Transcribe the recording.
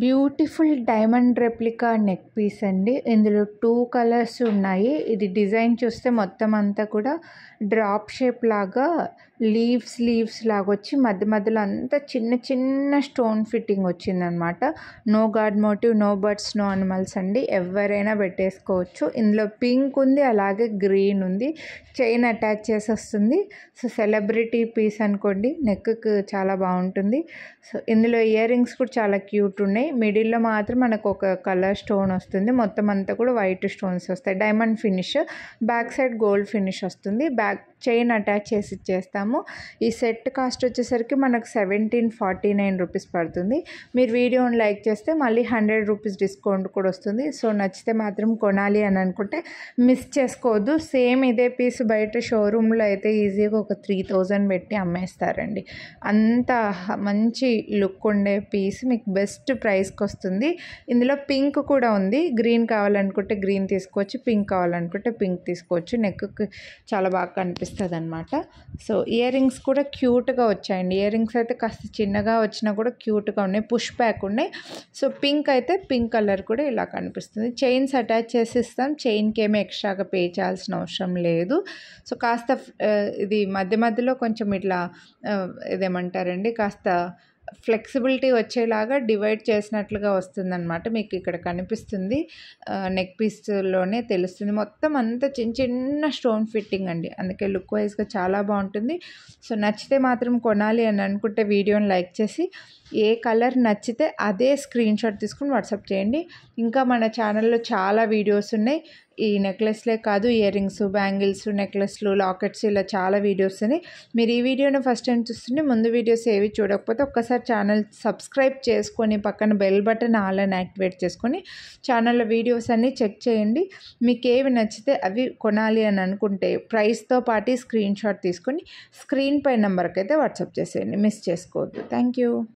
Beautiful diamond replica neck piece అండి. ఇందులో 2 colours ఉన్నాయి. ఇది డిజైన్ చూస్తే మొత్తం అంతా కూడా డ్రాప్ షేప్ లాగా లీవ్స్ లాగా వచ్చి మధ్య మధ్యలో అంతా చిన్న చిన్న స్టోన్ ఫిట్టింగ్ వచ్చిందనమాట. No god motive, no birds, no animals అండి. ఎవరైనా పెట్టేసుకోవచ్చు. ఇందులో పింక్ ఉంది, అలాగే గ్రీన్ ఉంది. చైన్ అటాచ్ చేసి వస్తుంది. సో సెలబ్రిటీ పీస్ అనుకోండి. నెక్కి చాలా బాగుంటుంది. సో ఇందులో ఇయర్ రింగ్స్ కూడా చాలా క్యూట్ ఉన్నాయి. మిడిల్లో మాత్రం మనకు ఒక కలర్ స్టోన్ వస్తుంది. మొత్తం అంతా కూడా వైట్ స్టోన్స్ వస్తాయి. Diamond finish, back side gold finish వస్తుంది. బ్యాక్ చైన్ అటాచ్ చేసి ఇచ్చేస్తాము. ఈ సెట్ కాస్ట్ వచ్చేసరికి మనకు 1749 రూపీస్ పడుతుంది. మీరు వీడియోని లైక్ చేస్తే మళ్ళీ 100 రూపీస్ డిస్కౌంట్ కూడా వస్తుంది. సో నచ్చితే మాత్రం కొనాలి అని అనుకుంటే మిస్ చేసుకోవద్దు. సేమ్ ఇదే పీస్ బయట షోరూంలో అయితే ఈజీగా ఒక 3000 పెట్టి అమ్మేస్తారండి. అంత మంచి లుక్ ఉండే పీస్ మీకు బెస్ట్ ప్రైస్కి వస్తుంది. ఇందులో పింక్ కూడా ఉంది. గ్రీన్ కావాలనుకుంటే గ్రీన్ తీసుకోవచ్చు, పింక్ కావాలనుకుంటే పింక్ తీసుకోవచ్చు. నెక్కి చాలా బాగా కనిపిస్తుంది అనమాట. సో ఇయర్ రింగ్స్ కూడా క్యూట్గా వచ్చాయండి. ఇయర్ రింగ్స్ అయితే కాస్త చిన్నగా వచ్చినా కూడా క్యూట్గా ఉన్నాయి. పుష్ బ్యాక్ ఉన్నాయి. సో పింక్ అయితే పింక్ కలర్ కూడా ఇలా కనిపిస్తుంది. చైన్స్ అటాచ్ చేసి ఇస్తాం. చైన్కి ఏమీ ఎక్స్ట్రాగా పే చేయాల్సిన అవసరం లేదు. సో కాస్త ఇది మధ్య మధ్యలో కొంచెం ఇట్లా ఇదేమంటారండి, కాస్త ఫ్లెక్సిబిలిటీ వచ్చేలాగా డివైడ్ చేసినట్లుగా వస్తుందన్నమాట. మీకు ఇక్కడ కనిపిస్తుంది. నెక్ పీస్లోనే తెలుస్తుంది. మొత్తం అంతా చిన్న చిన్న స్టోన్ ఫిట్టింగ్ అండి. అందుకే లుక్ వైజ్గా చాలా బాగుంటుంది. సో నచ్చితే మాత్రం కొనాలి అని అనుకుంటే వీడియోని లైక్ చేసి ఏ కలర్ నచ్చితే అదే స్క్రీన్ షాట్ తీసుకుని వాట్సాప్ చేయండి. ఇంకా మన ఛానల్లో చాలా వీడియోస్ ఉన్నాయి. ఈ నెక్లెస్లే కాదు, ఇయర్ రింగ్స్, బ్యాంగిల్స్, నెక్లెస్లు, లాకెట్స్, ఇలా చాలా వీడియోస్ ఉన్నాయి. మీరు ఈ వీడియోని ఫస్ట్ టైం చూస్తుంటే ముందు వీడియోస్ ఏవి చూడకపోతే ఒక్కసారి ఛానల్ సబ్స్క్రైబ్ చేసుకొని పక్కన బెల్ బటన్ ఆల్ అని యాక్టివేట్ చేసుకొని ఛానల్లో వీడియోస్ అన్నీ చెక్ చేయండి. మీకు ఏవి నచ్చితే అవి కొనాలి అని అనుకుంటే ప్రైస్తో పాటు స్క్రీన్ షాట్ తీసుకొని స్క్రీన్ పై నెంబర్కి అయితే వాట్సాప్ చేసేయండి. మిస్ చేసుకోవద్దు. Thank you.